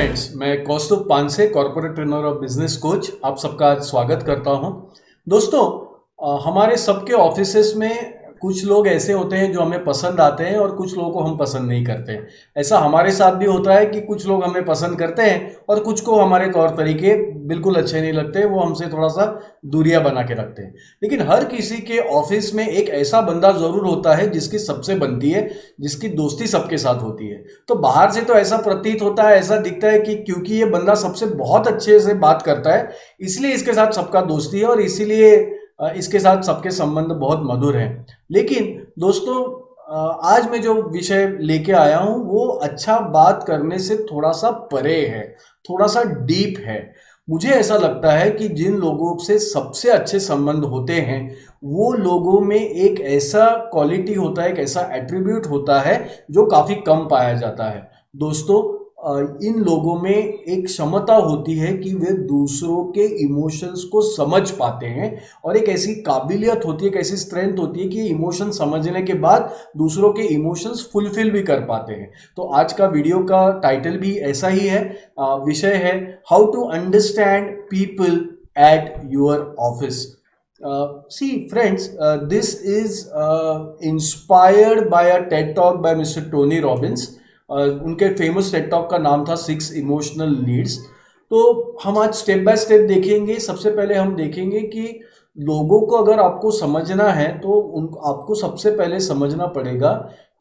Friends, मैं कौस्तुभ Panse, corporate trainer और business coach, आप सबका स्वागत करता हूं। दोस्तों, हमारे सबके ऑफिसेस में कुछ लोग ऐसे होते हैं जो हमें पसंद आते हैं और कुछ लोगों को हम पसंद नहीं करते हैं। ऐसा हमारे साथ भी होता है कि कुछ लोग हमें पसंद करते हैं और कुछ को हमारे तौर तरीके बिल्कुल अच्छे नहीं लगते, वो हमसे थोड़ा सा दूरियां बना के रखते हैं। लेकिन हर किसी के ऑफिस में एक ऐसा बंदा जरूर होता है जिसकी सबसे बनती है, जिसकी दोस्ती सबके साथ होती है। तो बाहर से तो ऐसा प्रतीत होता है, ऐसा दिखता है कि क्योंकि ये बंदा सबसे बहुत अच्छे से बात करता है, इसलिए इसके साथ सबका दोस्ती है और इसीलिए इसके साथ सबके संबंध बहुत मधुर हैं। लेकिन दोस्तों, आज मैं जो विषय लेके आया हूं वो अच्छा बात करने से थोड़ा सा परे है, थोड़ा सा डीप है। मुझे ऐसा लगता है कि जिन लोगों से सबसे अच्छे संबंध होते हैं वो लोगों में एक ऐसा क्वालिटी होता है, एक ऐसा एट्रीब्यूट होता है जो काफी कम पाया जाता है। दोस्तों, इन लोगों में एक क्षमता होती है कि वे दूसरों के इमोशंस को समझ पाते हैं और एक ऐसी काबिलियत होती है, एक ऐसी स्ट्रेंथ होती है कि इमोशन समझने के बाद दूसरों के इमोशंस फुलफिल भी कर पाते हैं। तो आज का वीडियो का टाइटल भी ऐसा ही है। विषय है how to understand people at your office. See friends, this is inspired by a TED talk by Mr. Tony Robbins. उनके फेमस टेड टॉक का नाम था 6 इमोशनल नीड्स। तो हम आज स्टेप बाय स्टेप देखेंगे। सबसे पहले हम देखेंगे कि लोगों को अगर आपको समझना है तो आपको सबसे पहले समझना पड़ेगा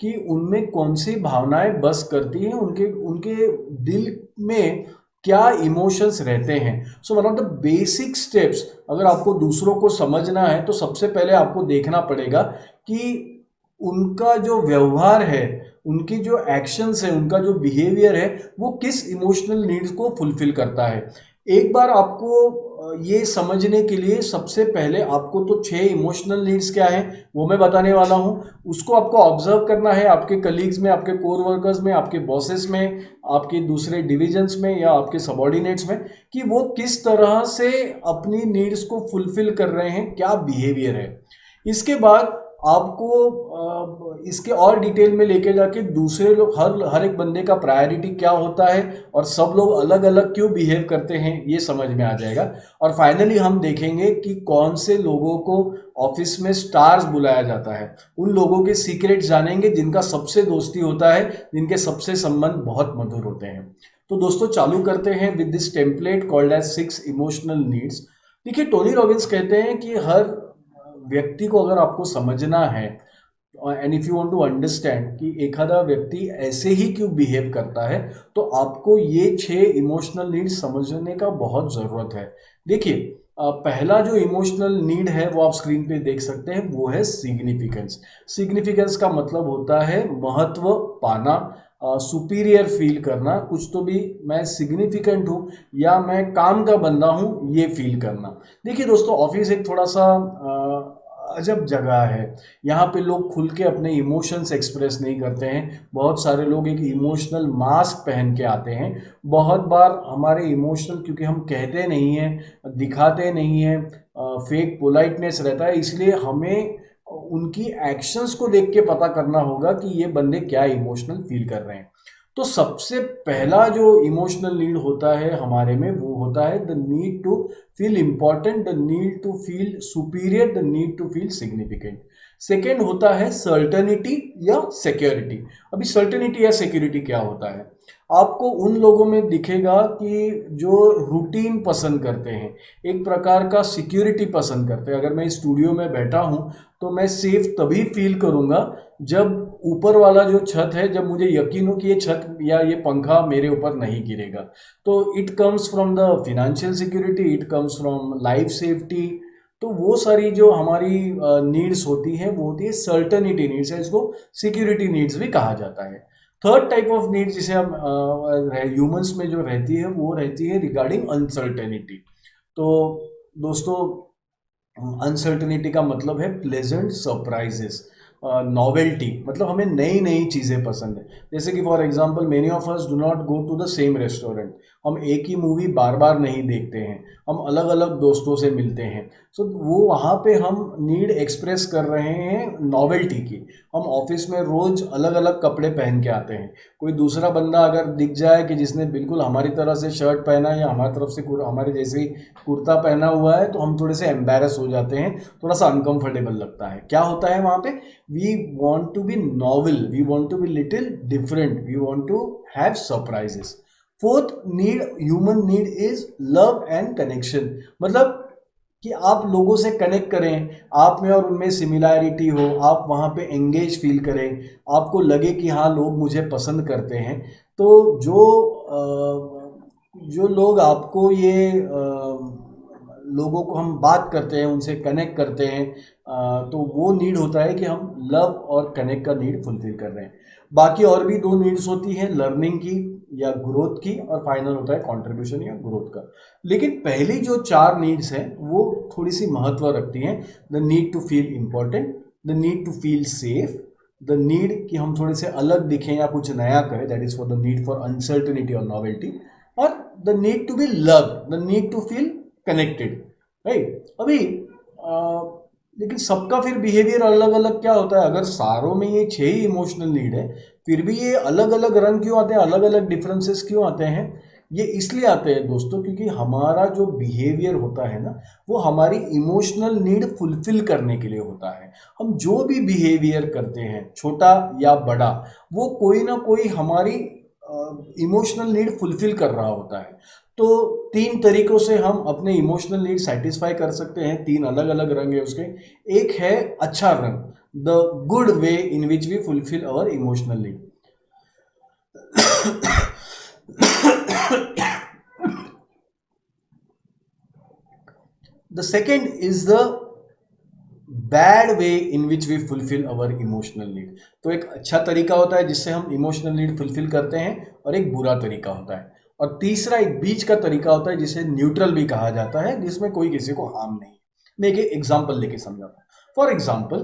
कि उनमें कौन सी भावनाएं बस करती हैं, उनके उनके दिल में क्या इमोशंस रहते हैं। So one of the basic steps, अगर आपको दूसरों को समझना है तो सबसे पहले आपको देखना पड़ेगा कि उनका जो व्यवहार है, उनकी जो एक्शंस है, उनका जो बिहेवियर है वो किस इमोशनल नीड्स को फुलफिल करता है। एक बार आपको ये समझने के लिए सबसे पहले आपको तो 6 इमोशनल नीड्स क्या है वो मैं बताने वाला हूँ। उसको आपको ऑब्जर्व करना है आपके कलीग्स में, आपके कोर वर्कर्स में, आपके बॉसेस में, आपके दूसरे डिविजन्स में या आपके सबऑर्डिनेट्स में, कि वो किस तरह से अपनी नीड्स को फुलफिल कर रहे हैं, क्या बिहेवियर है। इसके बाद आपको इसके और डिटेल में लेके जाके दूसरे लोग, हर एक बंदे का प्रायोरिटी क्या होता है और सब लोग अलग अलग क्यों बिहेव करते हैं, ये समझ में आ जाएगा। और फाइनली हम देखेंगे कि कौन से लोगों को ऑफिस में स्टार्स बुलाया जाता है। उन लोगों के सीक्रेट जानेंगे जिनका सबसे दोस्ती होता है, जिनके सबसे संबंध बहुत मधुर होते हैं। तो दोस्तों, चालू करते हैं with this template called as 6 emotional needs. देखिए, टोनी रॉबिन्स कहते हैं कि हर व्यक्ति को अगर आपको समझना है, and if you want to understand कि एखादा व्यक्ति ऐसे ही क्यों बिहेव करता है, तो आपको ये 6 इमोशनल नीड्स समझने का बहुत ज़रूरत है। देखिए, पहला जो इमोशनल नीड है वो आप स्क्रीन पे देख सकते हैं, वो है सिग्निफिकेंस। सिग्निफिकेंस का मतलब होता है महत्व पाना, सुपीरियर फील करना, कुछ तो भी मैं सिग्निफिकेंट हूँ या मैं काम का बंदा हूँ, ये फील करना। देखिए दोस्तों, ऑफिस एक थोड़ा सा अजब जगह है। यहाँ पे लोग खुल के अपने इमोशंस एक्सप्रेस नहीं करते हैं। बहुत सारे लोग एक इमोशनल मास्क पहन के आते हैं। बहुत बार हमारे इमोशनल, क्योंकि हम कहते नहीं हैं, दिखाते नहीं हैं, फेक पोलाइटनेस रहता है, इसलिए हमें उनकी एक्शंस को देख के पता करना होगा कि ये बंदे क्या इमोशनल फील कर रहे हैं। तो सबसे पहला जो इमोशनल नीड होता है हमारे में, वो होता है the need to feel important, the need to feel superior, the need to feel significant. Second होता है सर्टेनिटी या सिक्योरिटी। अभी सर्टेनिटी या सिक्योरिटी क्या होता है, आपको उन लोगों में दिखेगा कि जो रूटीन पसंद करते हैं, एक प्रकार का सिक्योरिटी पसंद करते हैं। अगर मैं स्टूडियो में बैठा हूं तो मैं सेफ तभी फील करूंगा जब ऊपर वाला जो छत है, जब मुझे यकीन हो कि ये छत या ये पंखा मेरे ऊपर नहीं गिरेगा। तो it comes from the financial security, it comes from life safety. तो वो सारी जो हमारी नीड्स होती हैं वो होती है सर्टेनिटी नीड्स है, इसको सिक्योरिटी नीड्स भी कहा जाता है। थर्ड टाइप ऑफ नीड जिसे हम ह्यूमंस में जो रहती है वो रहती है रिगार्डिंग अनसर्टेनिटी। तो दोस्तों, अनसर्टेनिटी का मतलब है प्लेजेंट सरप्राइजेस, नॉवेल्टी, मतलब हमें नई नई चीज़ें पसंद है। जैसे कि for example many of us do not go to the same restaurant. हम एक ही मूवी बार बार नहीं देखते हैं, हम अलग अलग दोस्तों से मिलते हैं। सो वो वहाँ पे हम नीड एक्सप्रेस कर रहे हैं नॉवेल्टी की। हम ऑफिस में रोज अलग अलग कपड़े पहन के आते हैं, कोई दूसरा बंदा अगर दिख जाए कि जिसने बिल्कुल हमारी तरह से शर्ट पहना है या हमारी तरफ से हमारे जैसे ही कुर्ता पहना हुआ है, तो हम थोड़े से एम्बेरस हो जाते हैं, थोड़ा सा अनकंफर्टेबल लगता है। क्या होता है वहाँ पे? We want to be novel, we want to be little different, we want to have surprises. Fourth need, human need is love and connection. मतलब कि आप लोगों से कनेक्ट करें, आप में और उनमें सिमिलैरिटी हो, आप वहाँ पे एंगेज फील करें, आपको लगे कि हाँ लोग मुझे पसंद करते हैं। तो जो लोग आपको ये लोगों को हम बात करते हैं, उनसे कनेक्ट करते हैं, तो वो नीड होता है कि हम लव और कनेक्ट का नीड फुलफिल कर रहे हैं। बाकी और भी दो नीड्स होती हैं, लर्निंग की या ग्रोथ की, और फाइनल होता है कंट्रीब्यूशन या ग्रोथ का। लेकिन पहली जो चार नीड्स हैं वो थोड़ी सी महत्व रखती हैं। The need to feel important, the need to feel safe, the need कि हम थोड़े से अलग दिखें या कुछ नया करें, that is for the need for uncertainty और नॉवेल्टी, और the need to be love, the need to feel connected, right. अभी लेकिन सबका फिर बिहेवियर अलग अलग क्या होता है? अगर सारों में ये 6 ही इमोशनल नीड है, फिर भी ये अलग अलग रंग क्यों आते हैं, अलग अलग डिफरेंसेस क्यों आते हैं? ये इसलिए आते हैं दोस्तों, क्योंकि हमारा जो बिहेवियर होता है ना, वो हमारी इमोशनल नीड फुलफिल करने के लिए होता है। हम जो भी बिहेवियर करते हैं, छोटा या बड़ा, वो कोई ना कोई हमारी इमोशनल नीड फुलफिल कर रहा होता है। तो 3 तरीकों से हम अपने इमोशनल नीड सेटिस्फाई कर सकते हैं। 3 अलग अलग रंग है उसके। एक है अच्छा रंग, the good way in which we fulfil our emotional need. The second is the bad way in which we fulfil our emotional need. तो एक अच्छा तरीका होता है जिससे हम इमोशनल नीड फुलफिल करते हैं, और एक बुरा तरीका होता है। और तीसरा एक बीच का तरीका होता है जिसे न्यूट्रल भी कहा जाता है, जिसमें कोई किसी को हार्म नहीं। मैं एक एग्जाम्पल लेके समझाता हूँ। For example,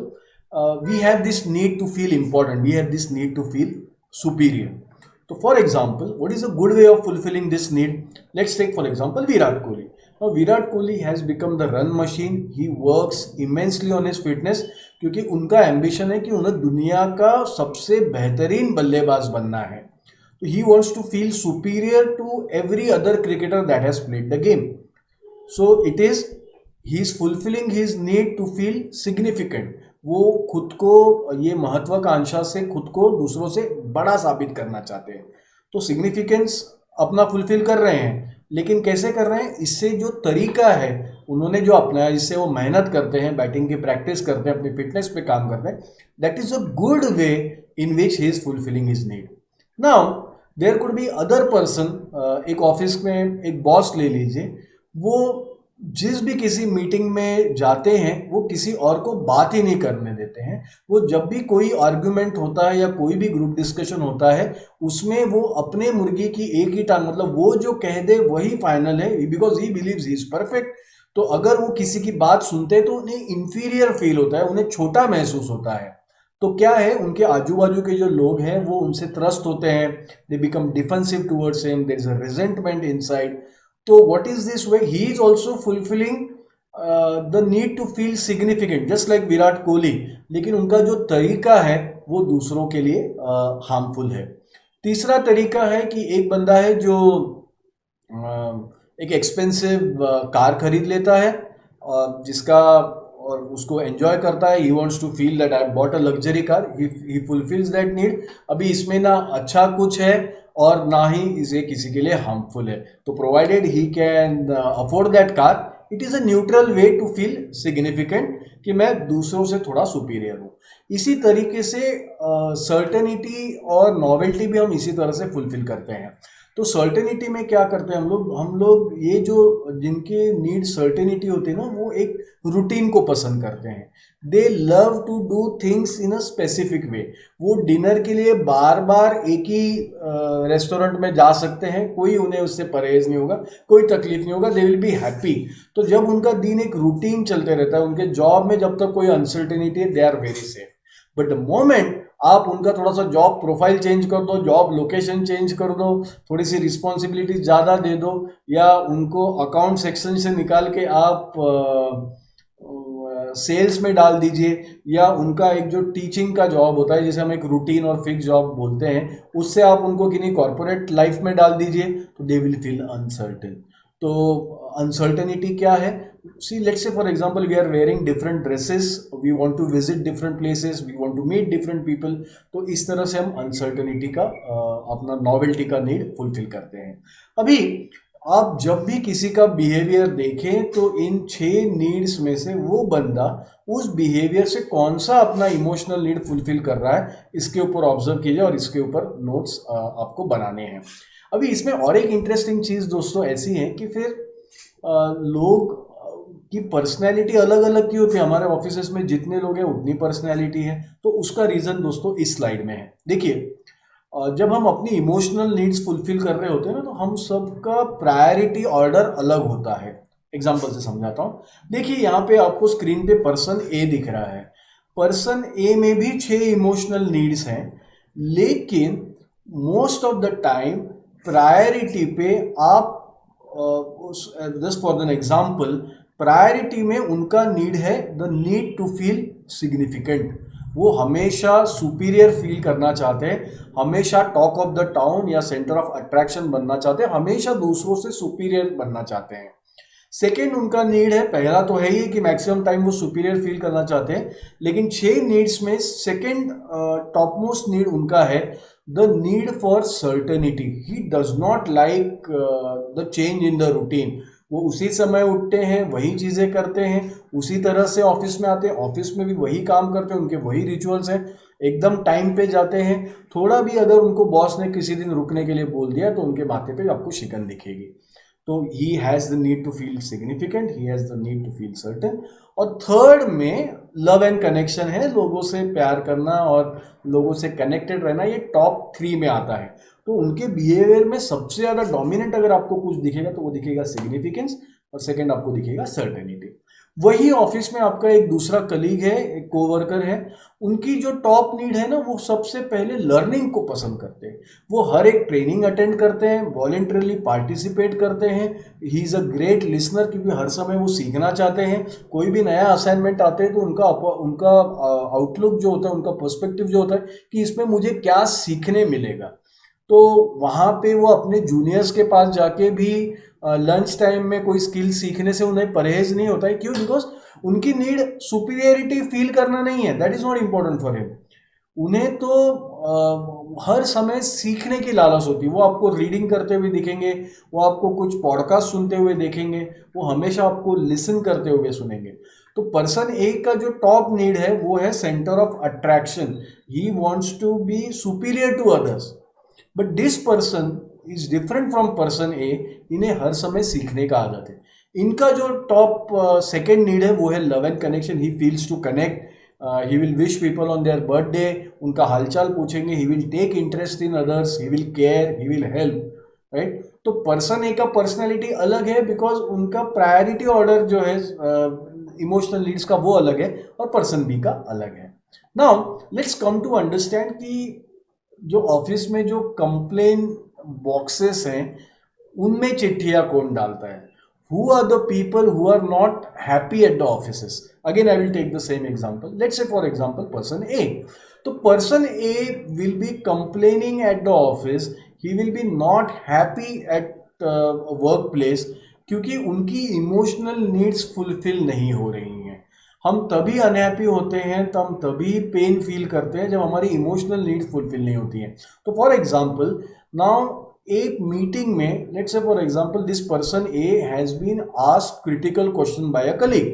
we have this need to feel important, we have this need to feel superior. तो for example, what is a good way of fulfilling this need? Let's take for example Virat Kohli. Now, Virat Kohli has become the run machine. He works immensely on his fitness, क्योंकि उनका ambition है कि उन्हें दुनिया का सबसे बेहतरीन बल्लेबाज बनना है। तो he wants to feel superior to every other cricketer that has played the game. So it is, he is fulfilling his need to feel significant. वो खुद को, ये महत्वाकांक्षा से खुद को दूसरों से बड़ा साबित करना चाहते हैं। तो सिग्निफिकेंस अपना फुलफिल कर रहे हैं, लेकिन कैसे कर रहे हैं? इससे जो तरीका है उन्होंने जो अपनाया, जिससे वो मेहनत करते हैं, बैटिंग की प्रैक्टिस करते हैं, अपनी फिटनेस पे काम करते हैं, that is a good way in which he is fulfilling his need. Now there could be other person, एक ऑफिस में एक बॉस ले लीजिए, वो जिस भी किसी मीटिंग में जाते हैं वो किसी और को बात ही नहीं करने देते हैं। वो जब भी कोई आर्ग्यूमेंट होता है या कोई भी ग्रुप डिस्कशन होता है, उसमें वो अपने मुर्गी की एक ही टांग, मतलब वो जो कह दे वही फाइनल है, because he believes he is perfect. तो अगर वो किसी की बात सुनते हैं तो उन्हें इंफीरियर फील होता है, उन्हें छोटा महसूस होता है। तो क्या है, उनके आजू बाजू के जो लोग हैं वो उनसे त्रस्त होते हैं, they become defensive towards him, there is a resentment inside. तो what is this way? He is also fulfilling the need to feel significant, just like Virat Kohli, लेकिन उनका जो तरीका है वो दूसरों के लिए हार्मफुल है। तीसरा तरीका है कि एक बंदा है जो एक एक्सपेंसिव कार खरीद लेता है, और जिसका, और उसको एंजॉय करता है, he wants to feel that I bought a luxury car, he fulfils that need. अभी इसमें ना अच्छा कुछ है और ना ही इसे किसी के लिए हार्मफुल है। तो provided he can afford that car, it is a neutral way to feel significant, कि मैं दूसरों से थोड़ा सुपीरियर हूँ। इसी तरीके से सर्टेनिटी और नॉवेल्टी भी हम इसी तरह से फुलफिल करते हैं। तो सर्टेनिटी में क्या करते हैं हम लोग ये जो जिनके नीड सर्टेनिटी होती है ना, वो एक रूटीन को पसंद करते हैं। They love to do things in a specific way. वो डिनर के लिए बार बार एक ही रेस्टोरेंट में जा सकते हैं, कोई उन्हें उससे परहेज नहीं होगा, कोई तकलीफ नहीं होगा, दे विल बी हैप्पी। तो जब उनका दिन एक रूटीन चलते रहता है, उनके जॉब में जब तक कोई अनसर्टेनिटी है, they are very safe. But the moment आप उनका थोड़ा सा जॉब प्रोफाइल चेंज कर दो, जॉब लोकेशन चेंज कर दो, थोड़ी सी रिस्पॉन्सिबिलिटी ज़्यादा दे दो, या उनको अकाउंट सेक्शन से निकाल के आप सेल्स में डाल दीजिए, या उनका एक जो टीचिंग का जॉब होता है जिसे हम एक रूटीन और फिक्स जॉब बोलते हैं, उससे आप उनको किन्हीं कॉर्पोरेट लाइफ में डाल दीजिए, तो दे विल फील अनसर्टेन। तो अनसर्टेनिटी क्या है? See let's say for example we are wearing different dresses, we want to visit different places, we want to meet different people, तो इस तरह से हम अनसर्टेनिटी का अपना नॉवेल्टी का नीड फुलफिल करते हैं। अभी आप जब भी किसी का बिहेवियर देखें तो इन 6 नीड्स में से वो बंदा उस बिहेवियर से कौन सा अपना इमोशनल नीड फुलफिल कर रहा है, इसके ऊपर ऑब्जर्व कीजिए और इसके ऊपर नोट्स आपको बनाने हैं। अभी इसमें और एक इंटरेस्टिंग चीज़ दोस्तों ऐसी है कि फिर लोग की पर्सनैलिटी अलग अलग क्यों होती है। हमारे ऑफिसेस में जितने लोग हैं उतनी पर्सनैलिटी है, तो उसका रीज़न दोस्तों इस स्लाइड में है। देखिए, जब हम अपनी इमोशनल नीड्स फुलफिल कर रहे होते हैं ना, तो हम सबका प्रायोरिटी ऑर्डर अलग होता है। एग्जाम्पल से समझाता हूँ। देखिए यहाँ पे आपको स्क्रीन पे पर्सन ए दिख रहा है। पर्सन ए में भी 6 इमोशनल नीड्स हैं, लेकिन most of the time priority पे आप just for an example, priority में उनका नीड है the need to feel significant. वो हमेशा सुपीरियर फील करना चाहते हैं, हमेशा टॉक ऑफ द टाउन या सेंटर ऑफ अट्रैक्शन बनना चाहते हैं, हमेशा दूसरों से सुपीरियर बनना चाहते हैं। सेकेंड उनका नीड है, पहला तो है ही कि मैक्सिमम टाइम वो सुपीरियर फील करना चाहते हैं, लेकिन 6 नीड्स में सेकेंड टॉप मोस्ट नीड उनका है the need for certainty. He does not like the change in the routine. वो उसी समय उठते हैं, वही चीज़ें करते हैं, उसी तरह से ऑफिस में आते हैं, ऑफिस में भी वही काम करते हैं, उनके वही रिचुअल्स हैं, एकदम टाइम पे जाते हैं। थोड़ा भी अगर उनको बॉस ने किसी दिन रुकने के लिए बोल दिया तो उनके माथे पे आपको शिकन दिखेगी। तो he has the need to feel significant, he has the need to feel certain. और थर्ड में लव एंड कनेक्शन है, लोगों से प्यार करना और लोगों से कनेक्टेड रहना, ये टॉप 3 में आता है। तो उनके बिहेवियर में सबसे ज़्यादा डोमिनेंट अगर आपको कुछ दिखेगा तो वो दिखेगा सिग्निफिकेंस, और सेकंड आपको दिखेगा सर्टेनिटी। वही ऑफिस में आपका एक दूसरा कलीग है, एक कोवर्कर है, उनकी जो टॉप नीड है ना, वो सबसे पहले लर्निंग को पसंद करते हैं। वो हर एक ट्रेनिंग अटेंड करते हैं, वॉलेंटरली पार्टिसिपेट करते हैं। He is a great listener, क्योंकि हर समय वो सीखना चाहते हैं। कोई भी नया असाइनमेंट आते हैं तो उनका आउटलुक जो होता है, उनका पर्सपेक्टिव जो होता है कि इसमें मुझे क्या सीखने मिलेगा, तो वहाँ पे वो अपने जूनियर्स के पास जाके भी लंच टाइम में कोई स्किल सीखने से उन्हें परहेज नहीं होता है। क्यों? बिकॉज उनकी नीड सुपीरियरिटी फील करना नहीं है, that is not important for him. उन्हें तो हर समय सीखने की लालच होती है। वो आपको रीडिंग करते हुए दिखेंगे, वो आपको कुछ पॉडकास्ट सुनते हुए देखेंगे, वो हमेशा आपको लिसन करते हुए सुनेंगे। तो पर्सन ए का जो टॉप नीड है वो है centre of attraction. He wants to be superior to others, but this person is different from person A. इन्हें हर समय सीखने का आदत है। इनका जो टॉप सेकेंड नीड है वो है love and connection. He feels to connect, he will wish people on their birthday, उनका हालचाल पूछेंगे, he will take interest in others, he will care, he will help, right. तो पर्सन ए का personality अलग है, बिकॉज उनका priority order जो है इमोशनल नीड्स का वो अलग है, और पर्सन बी का अलग है। Now let's come to understand कि जो ऑफिस में जो कंप्लेन बॉक्सेस हैं उनमें चिट्ठियां कौन डालता है। Who are the people who are not happy at the offices. Again I will take the same example, let's say for example person A. तो person A will be complaining at the office, he will be not happy at work place, क्योंकि उनकी emotional needs fulfil नहीं हो रही हैं। हम तभी unhappy होते हैं, हम तभी पेन फील करते हैं जब हमारी इमोशनल नीड्स फुलफिल नहीं होती हैं। तो फॉर एग्जांपल नाउ एक मीटिंग में, let's say for example this person A has been asked critical question by a colleague,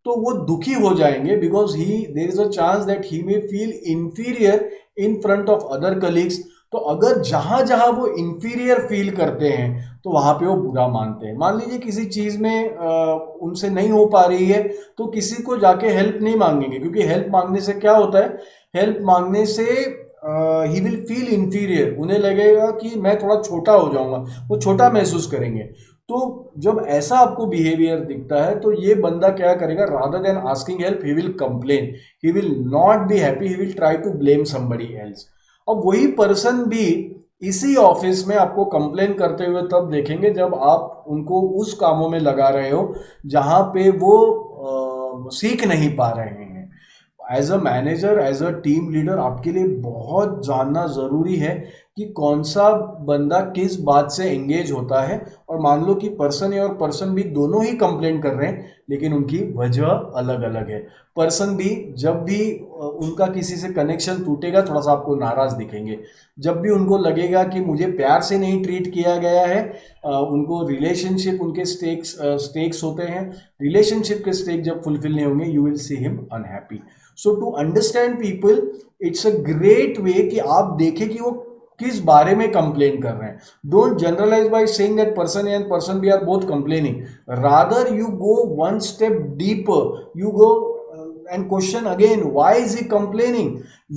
तो वो दुखी हो जाएंगे, because he there is a chance that he may feel inferior in front of other colleagues. तो अगर जहां जहां वो इंफीरियर फील करते हैं तो वहां पे वो बुरा मानते हैं। मान लीजिए किसी चीज में उनसे नहीं हो पा रही है, तो किसी को जाके हेल्प नहीं मांगेंगे, क्योंकि हेल्प मांगने से क्या होता है, हेल्प मांगने से ही विल फील इंफीरियर, उन्हें लगेगा कि मैं थोड़ा छोटा हो जाऊंगा, वो छोटा महसूस करेंगे। तो जब ऐसा आपको बिहेवियर दिखता है तो ये बंदा क्या करेगा, rather than asking help he will complain, he will not be happy, he will try to blame somebody else. अब वही पर्सन भी इसी ऑफिस में आपको कंप्लेन करते हुए तब देखेंगे जब आप उनको उस कामों में लगा रहे हो जहां पे वो सीख नहीं पा रहे हैं। As a manager, as a team leader, आपके लिए बहुत जानना ज़रूरी है कि कौन सा बंदा किस बात से एंगेज होता है। और मान लो कि पर्सन ए और पर्सन बी दोनों ही कंप्लेंट कर रहे हैं, लेकिन उनकी वजह अलग अलग है। पर्सन बी जब भी उनका किसी से कनेक्शन टूटेगा, थोड़ा सा आपको नाराज दिखेंगे। जब भी उनको लगेगा कि मुझे प्यार से नहीं ट्रीट किया गया है, उनको रिलेशनशिप, उनके स्टेक्स होते हैं, रिलेशनशिप के स्टेक जब फुलफिल नहीं होंगे, you will see him unhappy. So to understand people, it's a great way कि आप देखें कि वो किस बारे में कंप्लेन कर रहे हैं। Don't generalise by saying that person A and person B are both complaining, rather you go one step deeper, you go and question again why is he complaining,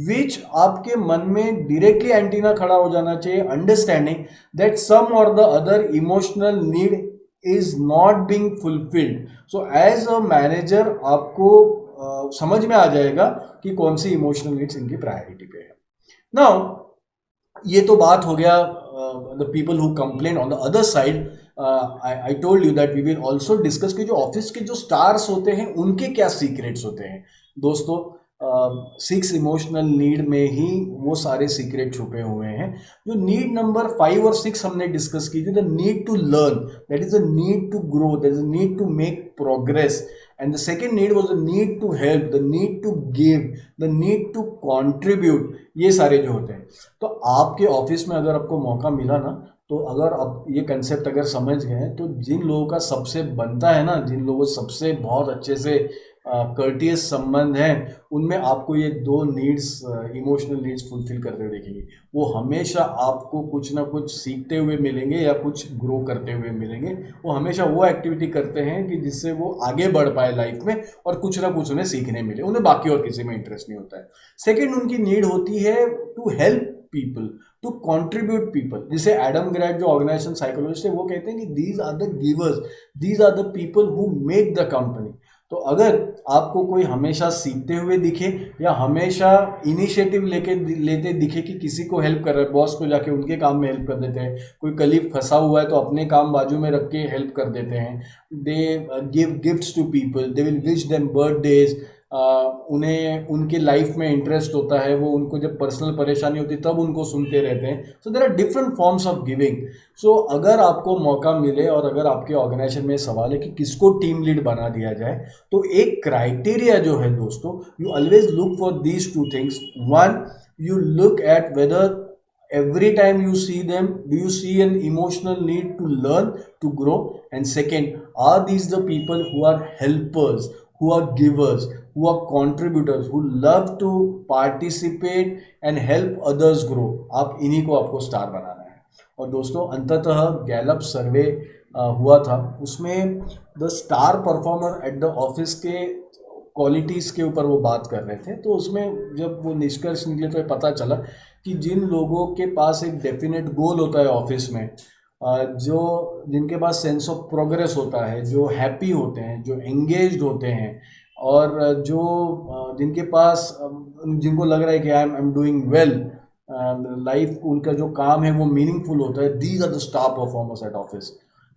which आपके मन में डायरेक्टली एंटीना खड़ा हो जाना चाहिए, understanding that some और the other emotional need is not being fulfilled. So as a manager आपको समझ में आ जाएगा कि कौन सी इमोशनल नीड्स इनकी प्रायोरिटी पे है। नाउ ये तो बात हो गया the people who complain. On the other side, I told you that we will also discuss कि जो ऑफिस के जो स्टार्स होते हैं उनके क्या सीक्रेट्स होते हैं। दोस्तों, 6 इमोशनल नीड में ही वो सारे सीक्रेट छुपे हुए हैं। जो नीड नंबर 5 और 6 हमने डिस्कस की थी, the need to learn, that is a need to grow, that is a need to make progress, and the second need was the need to help, the need to give, the need to contribute। ये सारे जो होते हैं, तो आपके office में अगर आपको मौका मिला ना, तो अगर आप ये कंसेप्ट अगर समझ गए, तो जिन लोगों का सबसे बनता है ना, जिन लोगों सबसे बहुत अच्छे से कर्टियस संबंध है, उनमें आपको ये 2 नीड्स, इमोशनल नीड्स फुलफिल करते हुए देखेंगे। वो हमेशा आपको कुछ ना कुछ सीखते हुए मिलेंगे या कुछ ग्रो करते हुए मिलेंगे। वो हमेशा वो एक्टिविटी करते हैं कि जिससे वो आगे बढ़ पाए लाइफ में और कुछ ना कुछ उन्हें सीखने मिले, उन्हें बाकी और किसी में इंटरेस्ट नहीं होता है। सेकेंड उनकी नीड होती है to help people, to contribute people. जिसे एडम ग्रैड जो ऑर्गेनाइजेशन साइकोलॉजिस्ट है, वो कहते हैं कि these are the givers, these are the people who make the company. तो अगर आपको कोई हमेशा सीखते हुए दिखे या हमेशा इनिशिएटिव लेते दिखे कि किसी को हेल्प कर रहा है, बॉस को जाके उनके काम में हेल्प कर देते हैं, कोई कलीग फंसा हुआ है तो अपने काम बाजू में रख के हेल्प कर देते हैं, they give gifts to people, they will wish them birthdays, उन्हें उनके लाइफ में इंटरेस्ट होता है, वो उनको जब पर्सनल परेशानी होती है तब उनको सुनते रहते हैं। So there are different forms of giving. So अगर आपको मौका मिले और अगर आपके ऑर्गेनाइजेशन में सवाल है कि किसको टीम लीड बना दिया जाए, तो एक क्राइटेरिया जो है दोस्तों, you always look for these 2 things. One, you look at whether every time you see them, do you see an emotional need to learn, to grow? And second, are these the people who are helpers, who are givers, who are contributors, who love to participate and help others grow? आप इन्हीं को आपको star बनाना है। और दोस्तों, अंततः Gallup सर्वे हुआ था, उसमें the star performer eight the office के क्वालिटीज़ के ऊपर वो बात कर रहे थे। तो उसमें जब वो निष्कर्ष निकले तो पता चला कि जिन लोगों के पास एक डेफिनेट गोल होता है ऑफिस में, जो जिनके पास सेंस ऑफ प्रोग्रेस होता है, जो हैप्पी होते हैं, जो एंगेज्ड होते हैं, और जो जिनके पास जिनको लग रहा है कि I am doing well, life उनका जो काम है वो मीनिंगफुल होता है, these are the star performers at office.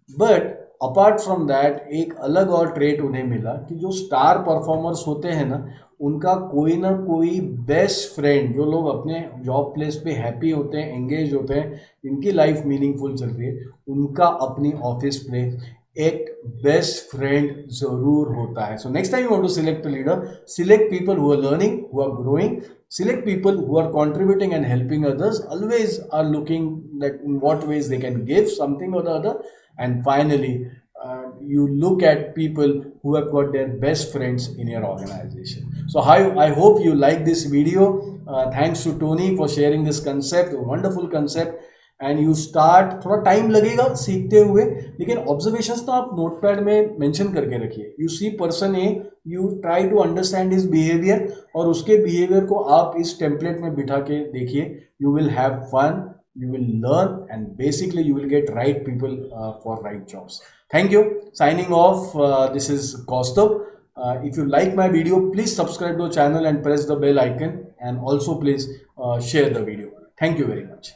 But apart from that एक अलग और ट्रेट उन्हें मिला कि जो स्टार परफॉर्मर्स होते हैं ना, उनका कोई ना कोई बेस्ट फ्रेंड, जो लोग अपने जॉब प्लेस पे हैप्पी होते हैं, एंगेज होते हैं, इनकी लाइफ मीनिंगफुल चल रही है, उनका अपनी ऑफिस प्लेस एक बेस्ट फ्रेंड जरूर होता है। So next time you want to select a leader, select people who are learning, who are growing, select people who are contributing and helping others, always are looking that in what ways they can give something or the other. And finally, you look at people who have got their best friends in your organization. So I hope you like this video. Thanks to Tony for sharing this concept, a wonderful concept. And you start, थोड़ा time लगेगा सीखते हुए, लेकिन observations तो आप notepad में mention करके रखिए। You see person a, you try to understand his behaviour, और उसके बिहेवियर को आप इस टेम्पलेट में बिठा के देखिए। You will have fun, you will learn, and basically you will get right people for right jobs. Thank you. Signing off, this is Kaustav. If you like my video, please subscribe to the channel and press the bell icon, and also please share the video. Thank you very much.